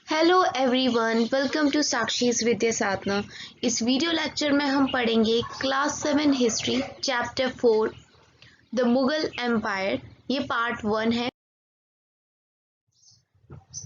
Hello everyone, welcome to Sakshi's Vidya Sadhana. इस video lecture में हम पढ़ेंगे class 7 history chapter 4 the Mughal empire. ये पार्ट 1 है।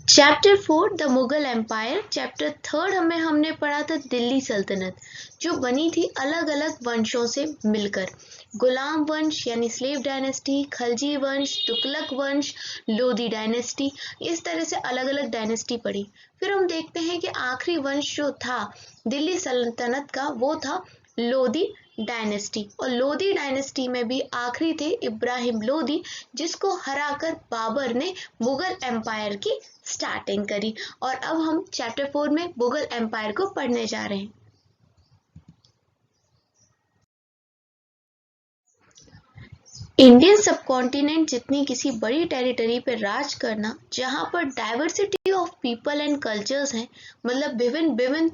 Chapter 4 the Mughal empire. Chapter 3 हमने पढ़ा था दिल्ली सल्तनत, जो बनी थी अलग अलग वंशों से मिलकर। गुलाम वंश यानी स्लेव डायनेस्टी, खलजी वंश, तुगलक वंश, लोधी डायनेस्टी, इस तरह से अलग अलग डायनेस्टी पढ़ी। फिर हम देखते हैं कि आखिरी वंश जो था दिल्ली सल्तनत का वो था लोधी डायनेस्टी। और लोधी डायनेस्टी में भी आखिरी थे इब्राहिम लोधी, जिसको हराकर बाबर ने मुगल एम्पायर की स्टार्टिंग करी। और अब हम चैप्टर 4 में मुगल एम्पायर को पढ़ने जा रहे हैं। इंडियन सबकॉन्टिनेंट जितनी किसी बड़ी टेरिटरी पर राज करना, जहां पर diversity of people and cultures हैं, मतलब विभिन्न विभिन्न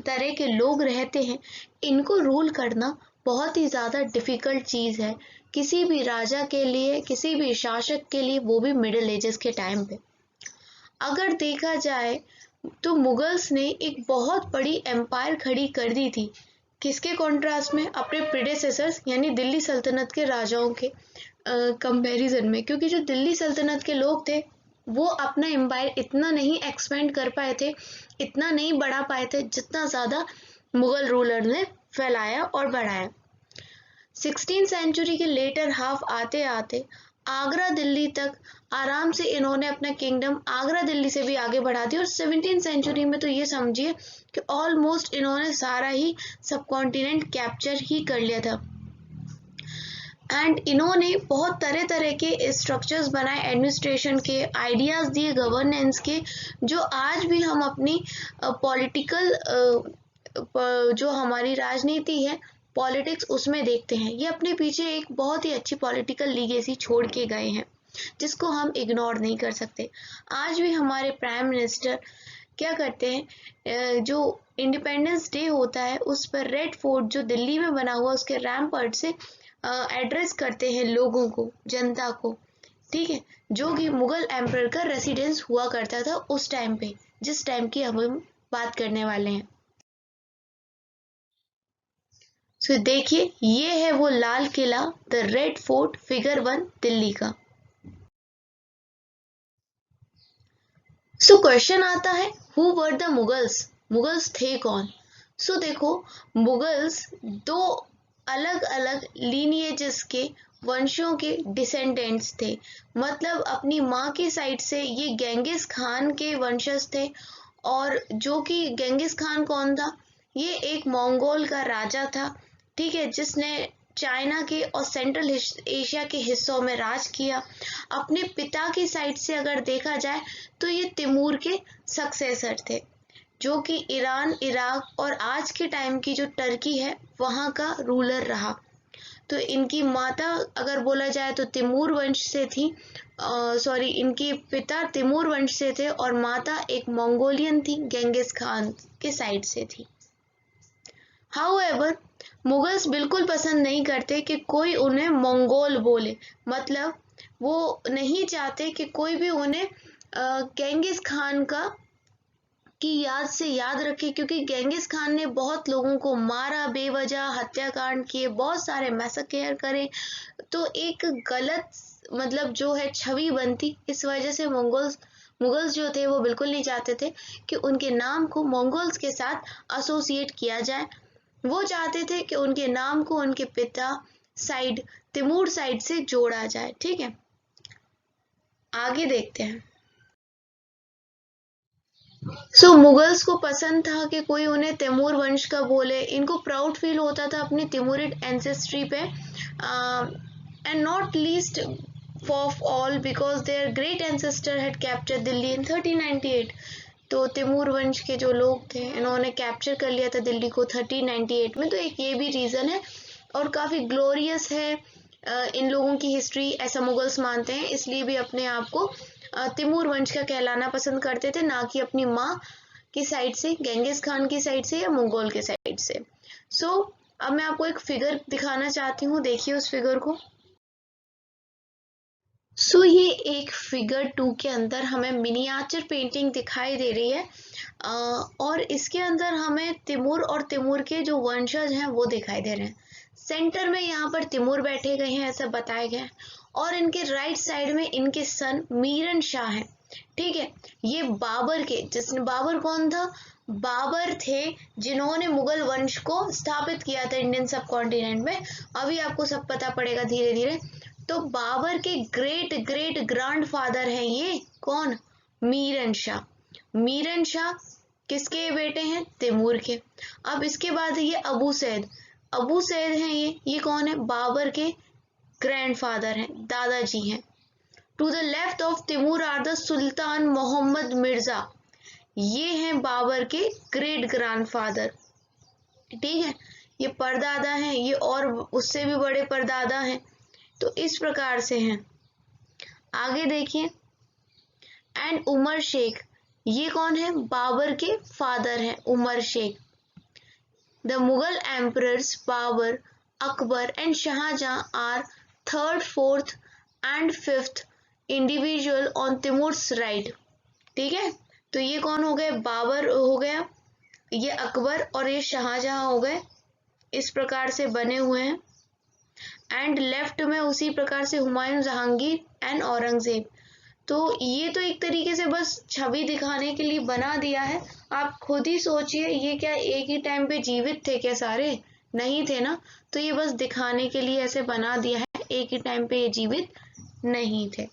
तरह के लोग रहते हैं, इनको रूल करना बहुत ही ज़्यादा डिफ़िकल्ट चीज़ है किसी भी राजा के लिए, किसी भी शासक के लिए, वो भी मिडिल एजेस के टाइम पे। अगर देखा जाए तो मुगल्स ने एक बहुत बड़ी एम्पायर खड़ी कर दी थी। किसके कॉन्ट्रास्ट में? अपने प्रीडेसेसर्स यानी दिल्ली सल्तनत के राजाओं के कंपैरिजन में। क्योंकि जो दिल्ली सल्तनत के लोग थे वो अपना एम्पायर इतना नहीं एक्सपेंड कर पाए थे, इतना नहीं बढ़ा पाए थे, जितना ज़्यादा मुगल रूलर ने फैलाया और बढ़ाया। 16th सेंचुरी के लेटर हाफ आते आते आगरा दिल्ली तक आराम से इन्होंने अपना किंगडम आगरा दिल्ली से भी आगे बढ़ा दिया। और 17th सेंचुरी में तो ये समझिए कि ऑलमोस्ट इन्होंने सारा ही सब कॉन्टिनेंट कैप्चर ही कर लिया था। एंड इन्होंने बहुत तरह तरह के स्ट्रक्चर्स बनाए, एडमिनिस्ट्रेशन के आइडियाज़ दिए, गवर्नेंस के, जो आज भी हम अपनी पॉलिटिकल जो हमारी राजनीति है, पॉलिटिक्स, उसमें देखते हैं। ये अपने पीछे एक बहुत ही अच्छी पॉलिटिकल लीगेसी छोड़ के गए हैं, जिसको हम इग्नोर नहीं कर सकते। आज भी हमारे प्राइम मिनिस्टर क्या करते हैं, जो इंडिपेंडेंस डे होता है उस पर रेड फोर्ट जो दिल्ली में बना हुआ, उसके रैम्पर्ट से एड्रेस करते हैं लोगों को, जनता को, ठीक है, जो कि मुगल एम्परर का रेसिडेंस हुआ करता था उस टाइम पे, जिस टाइम की हम बात करने वाले हैं। सो देखिए, ये है वो Lal Qila, the Red Fort, figure 1 Delhi का। सो क्वेश्चन आता है, who were the Mughals? Mughals थे कौन? सो देखो, मुगल्स दो अलग अलग लीनिएजेस के, वंशों के डिसेंडेंट्स थे। मतलब अपनी माँ की साइड से ये गेंगिस खान के वंशज थे। और जो कि गेंगिस खान कौन था? ये एक मंगोल का राजा था, ठीक है, जिसने चाइना के और सेंट्रल एशिया के हिस्सों में राज किया। अपने पिता की साइड से अगर देखा जाए तो ये तिमूर के सक्सेसर थे, जो कि ईरान, इराक और आज के टाइम की जो टर्की है वहाँ का रूलर रहा। तो इनकी माता अगर बोला जाए तो तिमूर वंश से थी, सॉरी, इनके पिता तिमूर वंश से थे और माता एक मंगोलियन थी, गेंगिस खान के साइड से थी। हाउएवर, मुगल्स बिल्कुल पसंद नहीं करते कि कोई उन्हें मंगोल बोले। मतलब वो नहीं चाहते कि कोई भी उन्हें गेंगिस खान का की याद से याद रखे, क्योंकि गेंगिस खान ने बहुत लोगों को मारा, बेवजह हत्याकांड किए, बहुत सारे मैसेकेयर करे। तो एक गलत, मतलब जो है, छवि बनती। इस वजह से मुगल्स जो थे वो बिल्कुल नहीं चाहते थे कि उनके नाम को मंगोल्स के साथ एसोसिएट किया जाए। वो चाहते थे कि उनके नाम को उनके पिता साइड, तिमूर साइड से जोड़ा जाए। ठीक है, आगे देखते हैं। मुगल्स को पसंद था कि कोई उन्हें तैमूर वंश का बोले। इनको प्राउड फील होता था अपनी तिमूरिड एंसेस्ट्री पे, and not least of all because their great ancestor had capture Delhi in 1398। तो तिमूर वंश के जो लोग थे, इन्होंने कैप्चर कर लिया था दिल्ली को 1398 में। तो एक ये भी रीज़न है, और काफ़ी ग्लोरियस है इन लोगों की हिस्ट्री, ऐसा मुगल्स मानते हैं। इसलिए भी अपने आप को तिमूर वंश का कहलाना पसंद करते थे, ना कि अपनी माँ की साइड से, गेंगिस खान की साइड से या मंगोल के साइड से। अब मैं आपको एक फिगर दिखाना चाहती हूँ, देखिए उस फिगर को। सो ये एक फिगर 2 के अंदर हमें मिनिएचर पेंटिंग दिखाई दे रही है और इसके अंदर हमें तिमूर और तिमूर के जो वंशज हैं वो दिखाई दे रहे हैं। सेंटर में यहाँ पर तिमूर बैठे गए हैं ऐसा बताया गया है और इनके राइट साइड में इनके सन मीरन शाह हैं। ठीक है, ये बाबर के, जिसने, बाबर कौन था? बाबर थे जिन्होंने मुगल वंश को स्थापित किया था इंडियन सब कॉन्टिनेंट में। अभी आपको सब पता पड़ेगा धीरे धीरे। तो बाबर के ग्रेट ग्रेट ग्रैंडफादर हैं ये, कौन? मीरन शाह। मीरन शाह किसके बेटे हैं? तिमूर के। अब इसके बाद ये अबू सैद। अबू सैद हैं ये कौन है? बाबर के ग्रैंडफादर हैं, दादाजी हैं। To the left of Timur are the sultan Muhammad Mirza, ये हैं बाबर के ग्रेट ग्रैंडफादर। ठीक है, ये परदादा हैं, ये और उससे भी बड़े परदादा हैं। तो इस प्रकार से हैं। आगे देखिए, एंड उमर शेख, ये कौन है? बाबर के फादर हैं, Umar Shaikh. The Mughal emperors Babur, Akbar and Shahjahan are third, fourth and fifth individual on Timur's right. ठीक है, तो ये कौन हो गए? बाबर हो गया, ये अकबर और ये शाहजहां हो गए। इस प्रकार से बने हुए हैं। एंड लेफ्ट में उसी प्रकार से हुमायूं, जहांगीर एंड औरंगजेब। तो ये तो एक तरीके से बस छवि दिखाने के लिए बना दिया है। आप खुद ही सोचिए, ये क्या एक ही टाइम पे जीवित थे क्या सारे? नहीं थे ना। तो ये बस दिखाने के लिए ऐसे बना दिया है, एक ही टाइम पे ये जीवित नहीं थे।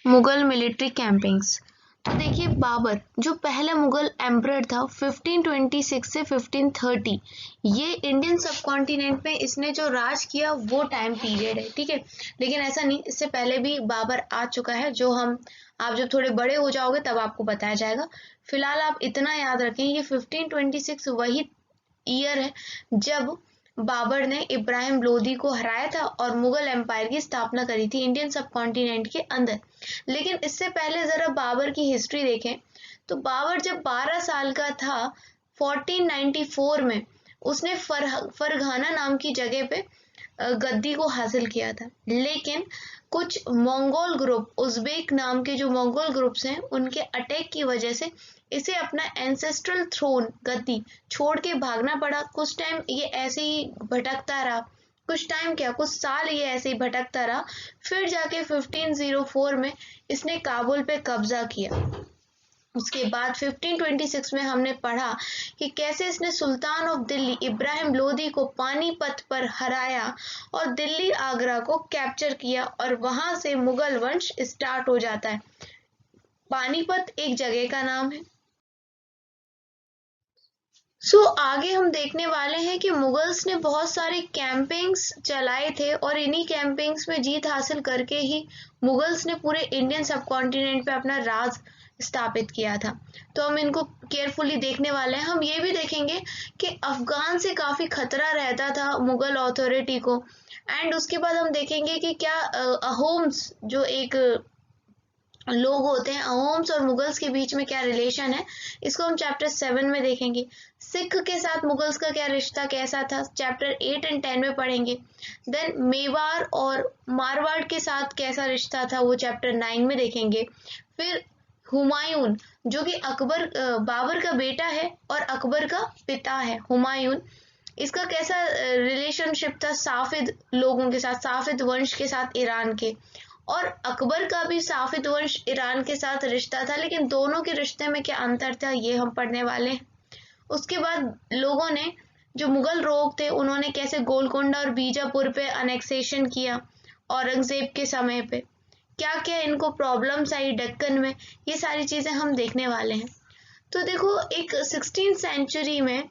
मुगल मिलिट्री कैंपिंग्स। तो देखिए, बाबर जो पहला मुगल एम्परर था 1526 से 1530, ये इंडियन सब कॉन्टिनेंट में इसने जो राज किया वो टाइम पीरियड है। ठीक है, लेकिन ऐसा नहीं, इससे पहले भी बाबर आ चुका है, जो आप जब थोड़े बड़े हो जाओगे तब आपको बताया जाएगा। फिलहाल आप इतना याद रखें, ये 1526 वही ईयर है जब बाबर ने इब्राहिम लोदी को हराया था और मुगल एम्पायर की स्थापना करी थी इंडियन सब कॉन्टिनेंट के अंदर। लेकिन इससे पहले जरा बाबर की हिस्ट्री देखें, तो बाबर जब 12 साल का था 1494 में उसने फरघाना नाम की जगह पे गद्दी को हासिल किया था। लेकिन कुछ मंगोल ग्रुप, उज़्बेक नाम के जो मंगोल ग्रुप्स हैं, उनके अटैक की वजह से इसे अपना एंसेस्ट्रल थ्रोन, गद्दी, छोड़ के भागना पड़ा। कुछ टाइम ये ऐसे ही भटकता रहा, कुछ टाइम क्या, कुछ साल ये ऐसे ही भटकता रहा। फिर जाके 1504 में इसने काबुल पे कब्जा किया। उसके बाद 1526 में हमने पढ़ा कि कैसे इसने सुल्तान ऑफ दिल्ली इब्राहिम लोदी को पानीपत पर हराया और दिल्ली आगरा को कैप्चर किया और वहां से मुगल वंश स्टार्ट हो जाता है। पानीपत एक जगह का नाम है। आगे हम देखने वाले हैं कि मुगल्स ने बहुत सारे कैंपिंग्स चलाए थे और इन्हीं कैंपिंग्स में जीत हासिल करके ही मुगल्स ने पूरे इंडियन सब कॉन्टिनेंट पे अपना राज स्थापित किया था। तो हम इनको केयरफुली देखने वाले हैं। हम ये भी देखेंगे कि अफगान से काफी खतरा रहता था मुगल अथॉरिटी को। एंड उसके बाद हम देखेंगे कि क्या अहोम्स जो एक लोग होते हैं, अहोम्स और मुगल्स के बीच में क्या रिलेशन है, इसको हम चैप्टर 7 में देखेंगे। सिख के साथ मुगल्स का क्या रिश्ता कैसा था, चैप्टर 8 एंड 10 में पढ़ेंगे। देन मेवाड़ और मारवाड़ के साथ कैसा रिश्ता था, वो चैप्टर 9 में देखेंगे। फिर हुमायूं जो कि बाबर का बेटा है और अकबर का पिता है, हुमायूं, इसका कैसा रिलेशनशिप था साफिद लोगों के साथ, साफिद वंश के साथ ईरान के। और अकबर का भी साफिद वंश ईरान के साथ रिश्ता था, लेकिन दोनों के रिश्ते में क्या अंतर था ये हम पढ़ने वाले हैं। उसके बाद लोगों ने, जो मुगल लोग थे, उन्होंने कैसे गोलकोंडा और बीजापुर पे अनेक्सेशन किया औरंगजेब के समय पे, क्या क्या इनको प्रॉब्लम्स आई दक्कन में, ये सारी चीजें हम देखने वाले हैं। तो देखो, एक 16th सेंचुरी में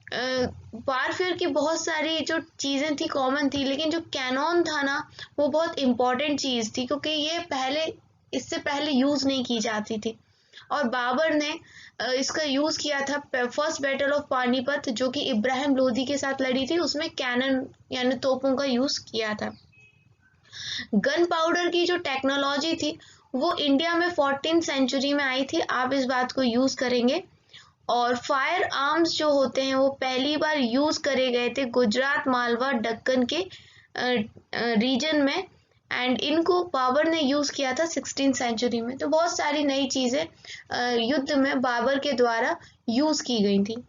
वारफेयर की बहुत सारी जो चीजें थी कॉमन थी, लेकिन जो कैनॉन था ना वो बहुत इंपॉर्टेंट चीज थी, क्योंकि ये इससे पहले यूज नहीं की जाती थी। और बाबर ने इसका यूज किया था फर्स्ट बैटल ऑफ पानीपत, जो कि इब्राहिम लोदी के साथ लड़ी थी, उसमें कैनन यानी तोपों का यूज किया था। गन पाउडर की जो टेक्नोलॉजी थी वो इंडिया में 14th सेंचुरी में आई थी, आप इस बात को यूज करेंगे। और फायर आर्म्स जो होते हैं वो पहली बार यूज करे गए थे गुजरात, मालवा, दक्कन के रीजन में, एंड इनको बाबर ने यूज किया था 16th सेंचुरी में। तो बहुत सारी नई चीजें युद्ध में बाबर के द्वारा यूज की गई थी।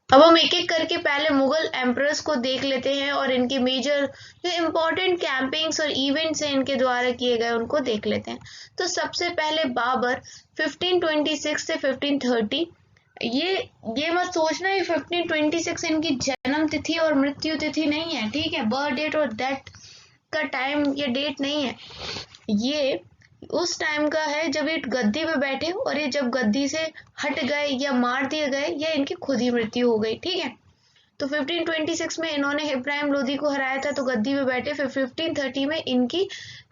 अब हम एक एक करके पहले मुगल एम्परर्स को देख लेते हैं और इनके मेजर जो इम्पोर्टेंट कैंपेन्स और इवेंट्स हैं इनके द्वारा किए गए उनको देख लेते हैं। तो सबसे पहले बाबर 1526 से 1530, ये मत सोचना ये 1526 इनकी जन्म तिथि और मृत्यु तिथि नहीं है, ठीक है, बर्थ डेट और डेथ का टाइम ये डेट नहीं है, ये उस टाइम का है जब ये गद्दी पे बैठे और ये जब गद्दी से हट गए या मार दिए गए या इनकी खुद ही मृत्यु हो गई, ठीक है। तो 1526 में इन्होंने इब्राहिम लोदी को हराया था तो गद्दी पे बैठे, फिर 1530 में इनकी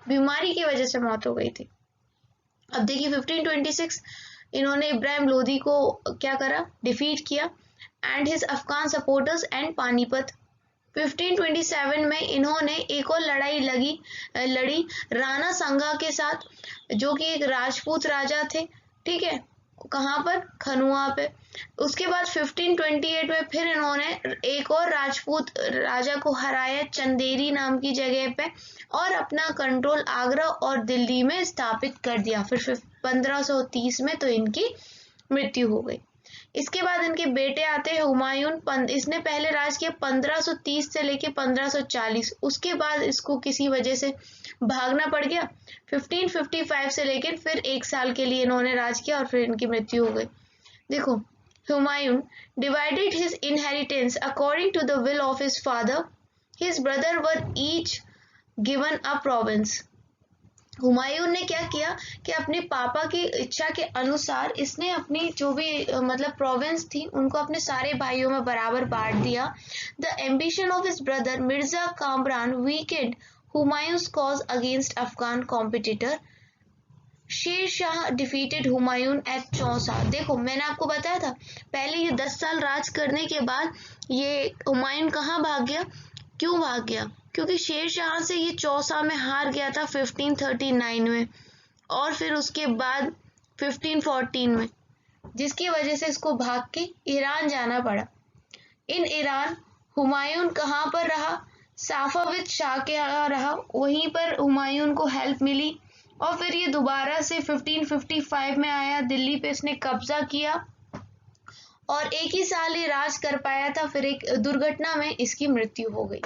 बीमारी की वजह से मौत हो गई थी। अब देखिए 1526 इन्होंने इब्राहिम लोदी को क्या करा, डिफीट किया and his Afghan supporters and Panipat. 1527 में इन्होंने एक और लड़ाई लड़ी राणा सांगा के साथ, जो कि एक राजपूत राजा थे, ठीक है, कहाँ पर, खनुआ पे। उसके बाद 1528 में फिर इन्होंने एक और राजपूत राजा को हराया चंदेरी नाम की जगह पे और अपना कंट्रोल आगरा और दिल्ली में स्थापित कर दिया। फिर 1530 में तो इनकी मृत्यु हो गई। इसके बाद इनके बेटे आते हैं हुमायूं। इसने पहले राज किया 1530 से लेके 1540, उसके बाद इसको किसी वजह से भागना पड़ गया 1555 से लेकर फिर 1 साल के लिए इन्होंने राज किया और फिर इनकी मृत्यु हो गई। देखो, Humayun divided his inheritance according to the will of his father, his brother were each given a province. Humayun ने क्या किया कि अपने पापा की इच्छा के अनुसार इसने अपनी जो भी मतलब प्रोविंस थी उनको अपने सारे भाइयों में बराबर बांट दिया। The ambition of his brother Mirza Kamran weekend Humayun's cause against Afghan competitor. Sher Shah defeated Humayun eight Chausa. देखो मैंने आपको बताया था पहले ये 10 साल राज करने के बाद ये हुमायूं कहाँ भाग गया, क्यों भाग गया, क्योंकि शेर शाह से ये चौसा में हार गया था 1539 में और फिर उसके बाद 1514 में, जिसकी वजह से इसको भाग के ईरान जाना पड़ा। इन ईरान हुमायूं कहाँ पर रहा, साफाविद शाह के यहाँ रहा, वहीं पर हुमायूं को हेल्प मिली और फिर ये दोबारा से 1555 में आया, दिल्ली पे इसने कब्जा किया और एक ही साल ये राज कर पाया था, फिर एक दुर्घटना में इसकी मृत्यु हो गई।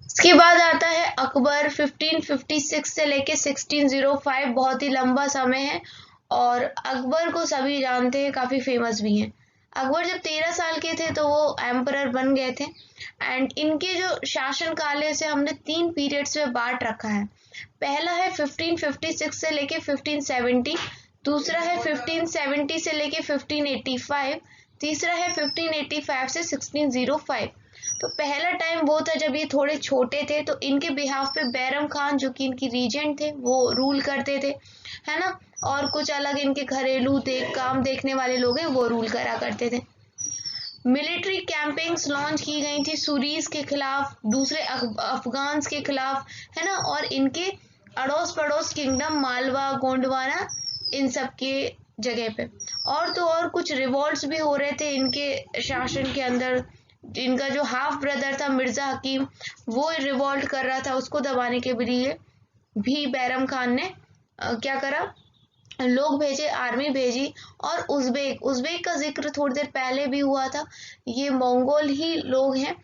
इसके बाद आता है अकबर 1556 से लेके 1605, बहुत ही लंबा समय है और अकबर को सभी जानते हैं, काफी फेमस भी हैं। अकबर जब 13 साल के थे तो वो एम्परर बन गए थे एंड इनके जो शासन काल से हमने 3 पीरियड्स में बांट रखा है। पहला है 1556 से लेके 1570, दूसरा है 1570 से लेके 1585, तीसरा है 1585 से 1605। तो पहला टाइम वो था जब ये थोड़े छोटे थे, तो इनके बिहाफ पे बैरम खान जो कि इनकी रीजेंट थे वो रूल करते थे, है ना, और कुछ अलग इनके घरेलू काम देखने वाले लोग हैं वो रूल करा करते थे। मिलिट्री कैंपेन्स लॉन्च की गई थी सुरीज के खिलाफ, दूसरे अफगान्स के खिलाफ, है ना, और इनके अड़ोस पड़ोस किंगडम मालवा गोंडवाना इन सब के जगह पे। और तो और कुछ रिवॉल्ट्स भी हो रहे थे इनके शासन के अंदर। इनका जो हाफ ब्रदर था मिर्जा हकीम वो रिवॉल्ट कर रहा था, उसको दबाने के लिए भी बैरम खान ने क्या करा, लोग भेजे, आर्मी भेजी। और उज़्बेक का जिक्र थोड़ी देर पहले भी हुआ था, ये मंगोल ही लोग हैं,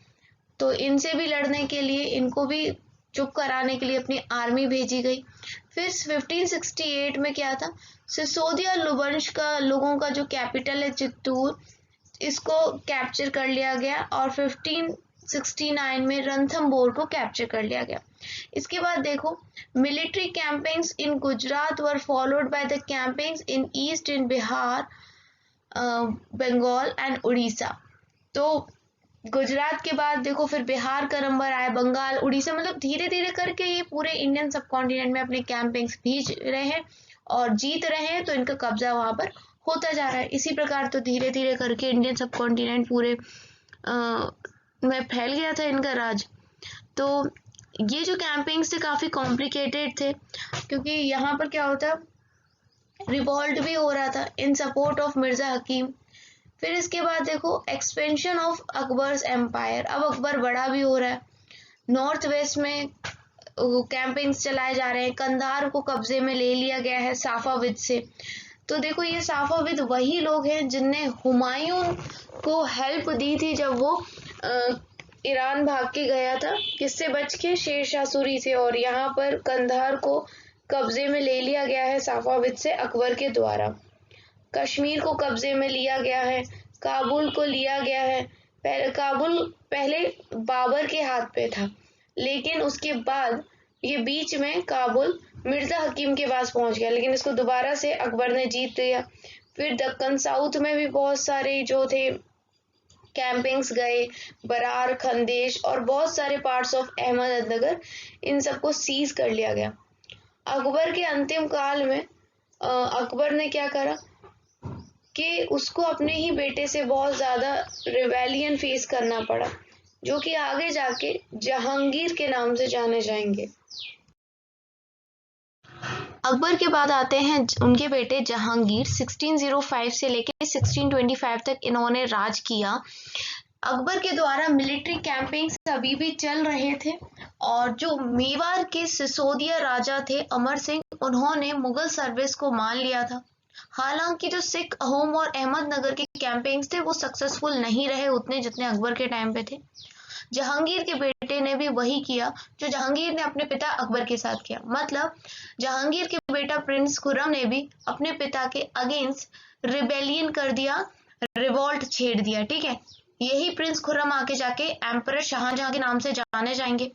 तो इनसे भी लड़ने के लिए इनको भी चुप कराने के लिए अपनी आर्मी भेजी गई। फिर 1568 में क्या था, सिसोदिया लुबंश का लोगों का जो कैपिटल है चित्तूर, इसको कैप्चर कर लिया गया और 1569 में रणथंबोर को कैप्चर कर लिया गया। इसके बाद देखो, military campaigns in Gujarat were followed by the campaigns in east in Bihar, Bengal and Orissa. तो गुजरात के बाद देखो फिर बिहार का नंबर आया, बंगाल, उड़ीसा, मतलब धीरे धीरे करके ये पूरे इंडियन सब कॉन्टिनेंट में अपने कैंपेन्स भेज रहे हैं और जीत रहे हैं, तो इनका कब्जा वहां पर होता जा रहा है। इसी प्रकार तो धीरे धीरे करके इंडियन सब कॉन्टिनेंट पूरे में फैल गया था इनका राज। तो ये जो कैंपेन्स थे काफ़ी कॉम्प्लिकेटेड थे, क्योंकि यहाँ पर क्या होता, रिवॉल्ट भी हो रहा था इन सपोर्ट ऑफ मिर्जा हकीम, फिर इसके बाद देखो एक्सपेंशन ऑफ अकबर्स एम्पायर। अब अकबर बड़ा भी हो रहा है, नॉर्थ वेस्ट में कैंपेन्स चलाए जा रहे हैं, कंधार को कब्जे में ले लिया गया है साफाविद से। तो देखो ये साफाविद वही लोग हैं जिनने हुमायूं को हेल्प दी थी जब वो ईरान भाग के गया था, किससे बच के, शेरशाह सूरी से। और यहाँ पर कंधार को कब्जे में ले लिया गया है साफाविद से अकबर के द्वारा। कश्मीर को कब्जे में लिया गया है, काबुल को लिया गया है। काबुल पहले बाबर के हाथ पे था, लेकिन उसके बाद ये बीच में काबुल मिर्जा हकीम के पास पहुंच गया, लेकिन इसको दोबारा से अकबर ने जीत लिया। फिर दक्कन साउथ में भी बहुत सारे जो थे कैंपिंग्स गए, बरार, खंदेश और बहुत सारे पार्ट्स ऑफ अहमदनगर, इन सबको सीज कर लिया गया। अकबर के अंतिम काल में अकबर ने क्या करा कि उसको अपने ही बेटे से बहुत ज़्यादा रिवेलियन फेस करना पड़ा, जो कि आगे जाके जहांगीर के नाम से जाने जाएंगे। अकबर के बाद आते हैं उनके बेटे जहांगीर। 1605 से लेकर 1625 तक इन्होंने राज किया। अकबर के द्वारा मिलिट्री कैंपेन्स अभी भी चल रहे थे, और जो मेवाड़ के सिसोदिया राजा थे अमर सिंह, उन्होंने मुगल सर्विस को मान लिया था। हालांकि जो सिख, अहोम और अहमदनगर के कैंपेन्स थे वो सक्सेसफुल नहीं रहे उतने जितने अकबर के टाइम पे थे। जहांगीर के बेटे ने भी वही किया जो जहांगीर ने अपने पिता अकबर के साथ किया। मतलब जहांगीर के बेटा प्रिंस खुर्रम ने भी अपने पिता के अगेंस्ट रिबेलियन कर दिया, रिवॉल्ट छेड़ दिया। ठीक है, यही प्रिंस खुर्रम आके जाके एम्परर शाहजहां के नाम से जाने जाएंगे।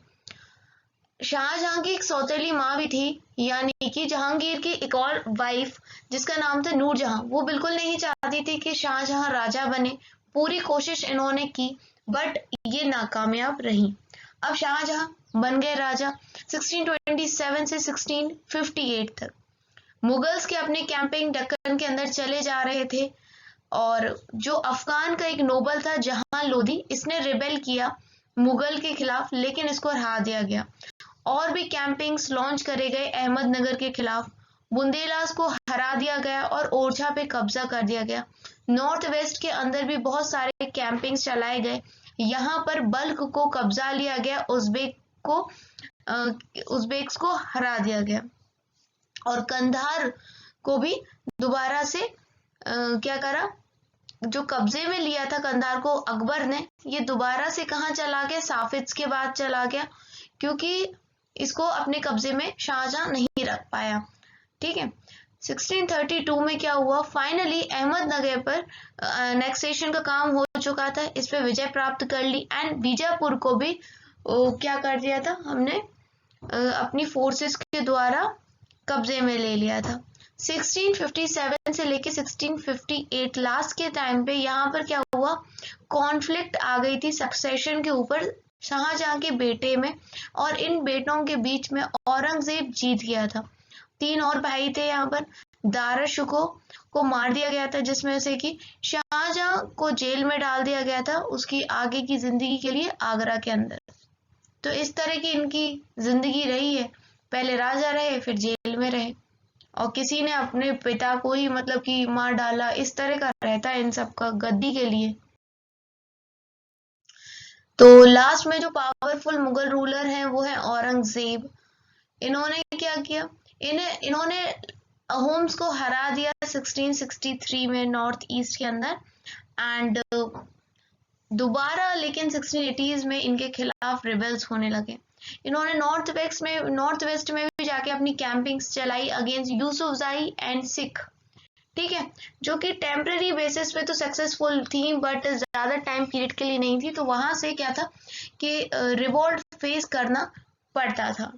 शाहजहां की एक सौतेली माँ भी थी, यानी कि जहांगीर की एक और वाइफ जिसका नाम था नूरजहां। वो बिल्कुल नहीं चाहती थी कि शाहजहां राजा बने, पूरी कोशिश इन्होंने की बट ये नाकामयाब रही। अब शाहजहां बन गए राजा 1627 से 1658 तक। मुगल्स के अपने कैंपिंग दक्कन के अंदर चले जा रहे थे, और जो अफगान का एक नोबल था जहां लोधी, इसने रिबेल किया मुगल के खिलाफ, लेकिन इसको हरा दिया गया। और भी कैंपिंग्स लॉन्च करे गए अहमदनगर के खिलाफ, बुंदेलास को हरा दिया गया और ओरछा पे कब्जा कर दिया गया। नॉर्थ वेस्ट के अंदर भी बहुत सारे कैंपिंग्स चलाए गए, यहाँ पर बल्ख को कब्जा लिया गया, उज़्बेक्स को हरा दिया गया। और कंधार को भी दोबारा से क्या करा, जो कब्जे में लिया था कंधार को अकबर ने, ये दोबारा से कहाँ चला गया, साफिद्स के बाद चला गया, क्योंकि इसको अपने कब्जे में शाहजहां नहीं रख पाया। ठीक है, 1632 में क्या हुआ, फाइनली अहमदनगर पर नेक्सेशन का काम हो चुका था, इस पे विजय प्राप्त कर ली, एंड बीजापुर को भी क्या कर दिया था हमने, अपनी फोर्सेस के द्वारा कब्जे में ले लिया था। 1657 से लेके 1658 लास्ट के टाइम पे यहाँ पर क्या हुआ, कॉन्फ्लिक्ट आ गई थी सक्सेशन के ऊपर शाहजहां के बेटे में, और इन बेटों के बीच में औरंगजेब जीत गया था। 3 और भाई थे यहाँ पर। दारा शुको को मार दिया गया था, जिसमें से कि शाहजहां को जेल में डाल दिया गया था उसकी आगे की जिंदगी के लिए आगरा के अंदर। तो इस तरह की इनकी जिंदगी रही है, पहले राजा रहे फिर जेल में रहे, और किसी ने अपने पिता को ही मतलब कि मार डाला, इस तरह का रहता है इन सब का गद्दी के लिए। तो लास्ट में जो पावरफुल मुगल रूलर हैं वो है औरंगजेब। इन्होंने क्या किया, इन्होंने अहोम्स को हरा दिया 1663 में नॉर्थ ईस्ट के अंदर, एंड दोबारा लेकिन 1680s में इनके खिलाफ रिबेल्स होने लगे। इन्होंने नॉर्थ वेस्ट में भी जाके अपनी कैंपिंग्स चलाई अगेंस्ट यूसुफजाई एंड सिख। ठीक है, जो कि टेम्पररी बेसिस पे तो सक्सेसफुल थी बट ज़्यादा टाइम पीरियड के लिए नहीं थी, तो वहां से क्या था कि रिवॉल्ट फेस करना पड़ता था।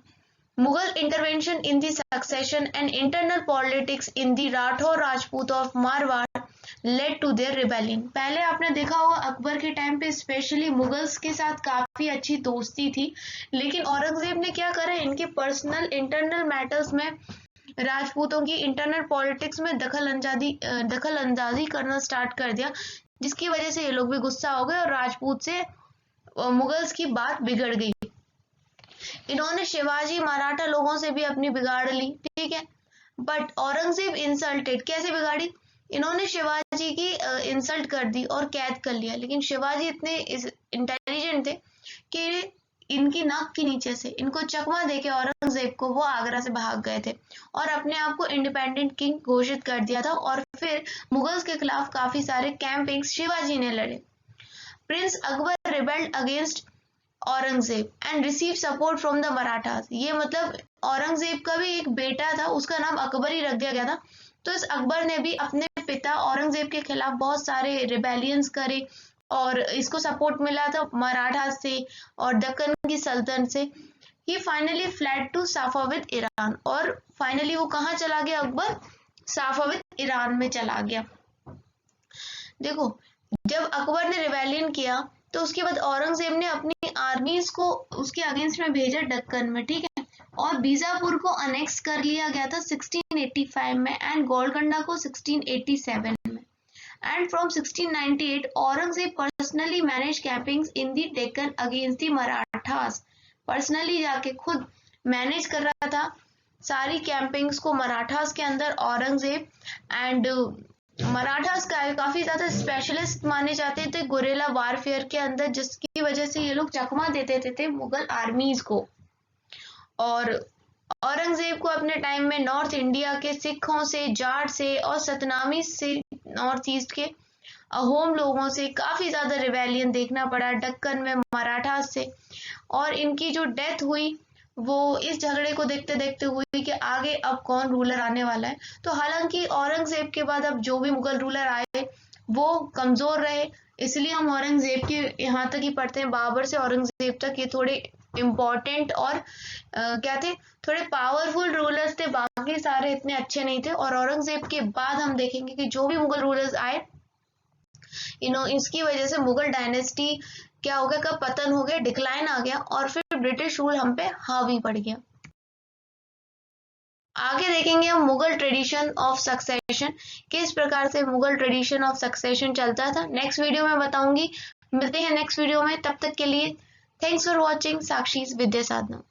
Mughal intervention in the succession and internal politics in the Rathore Rajput of Marwar led to their rebellion. पहले आपने देखा होगा अकबर के टाइम पे स्पेशली मुगल्स के साथ काफी अच्छी दोस्ती थी, लेकिन औरंगजेब ने क्या करा, इनके पर्सनल इंटरनल मैटर्स में, राजपूतों की इंटरनल पॉलिटिक्स में दखल अंदाजी करना स्टार्ट कर दिया, जिसकी वजह से ये लोग भी गुस्सा हो गए और राजपूत से मुगल्स की बात बिगड़ गई। इन्होंने शिवाजी मराठा लोगों से भी अपनी बिगाड़ ली। ठीक है, बट औरंगजेब इंसल्टेड, कैसे बिगाड़ी इन्होंने शिवाजी की इंसल्ट कर दी और कैद कर लिया, लेकिन शिवाजी इतने इंटेलिजेंट थे कि इनकी नाक के नीचे से इनको चकमा देके औरंगजेब को वो आगरा से भाग गए थे और अपने आप को इंडिपेंडेंट किंग घोषित कर दिया था। और फिर मुगल्स के खिलाफ काफी सारे कैंपेन्स शिवाजी ने लड़े। Prince Akbar rebelled against Aurangzeb and receive support from the Marathas. ये मतलब औरंगजेब का भी एक बेटा था, उसका नाम अकबर ही रख दिया गया था। तो इस अकबर ने भी अपने पिता औरंगजेब के खिलाफ बहुत सारे रिबेलियंस करे और इसको सपोर्ट मिला था मराठा से और दक्कन की सल्तनत से। ही फाइनली फ्लैड टू साफाविद ईरान, और फाइनली वो कहाँ चला गया अकबर? साफाविद ईरान में चला गया। देखो, जब अकबर ने रिबेलियन किया तो उसके बाद औरंगजेब ने अपनी आर्मीज को उसके अगेंस्ट में भेजा दक्कन में, ठीक है, और बीजापुर को अनेक्स कर लिया गया था 1685 में एंड गोलकोंडा को 1687 में। And from 1698 Aurangzeb personally manage campaigns in the Deccan against the Marathas. Personally जाके खुद मैनेज कर रहा था सारी कैंपेन्स को मराठास के अंदर औरंगजेब। एंड मराठास का काफी ज्यादा स्पेशलिस्ट माने जाते थे गुरिल्ला वारफेयर के अंदर, जिसकी वजह से ये लोग चकमा देते थे मुगल आर्मीज को। और औरंगजेब को अपने टाइम में नॉर्थ इंडिया के सिखों से, जाट से और सतनामी से, नॉर्थ ईस्ट के अहोम लोगों से काफी ज्यादा रिबेलियन देखना पड़ा दक्कन में मराठास से। और इनकी जो डेथ हुई वो इस झगड़े को देखते देखते हुई कि आगे अब कौन रूलर आने वाला है। तो हालांकि औरंगजेब के बाद अब जो भी मुगल रूलर आए वो कमजोर रहे, इसलिए हम औरंगजेब के यहाँ तक ही पढ़ते हैं। बाबर से औरंगजेब तक ये थोड़े इम्पोर्टेंट और क्या थे, थोड़े पावरफुल रूलर्स थे, बाकी सारे इतने अच्छे नहीं थे। और औरंगजेब के बाद हम देखेंगे कि जो भी मुगल रूलर्स आए, इसकी वजह से मुगल डायनेस्टी क्या हो गया, कब पतन हो गया, डिक्लाइन आ गया, और फिर ब्रिटिश रूल हम पे हावी पड़ गया। आगे देखेंगे हम मुगल ट्रेडिशन ऑफ सक्सेशन, किस प्रकार से मुगल ट्रेडिशन ऑफ सक्सेशन चलता था। नेक्स्ट वीडियो में बताऊंगी। मिलते हैं नेक्स्ट वीडियो में, तब तक के लिए thanks for watching Sakshi's Vidya Sadhana.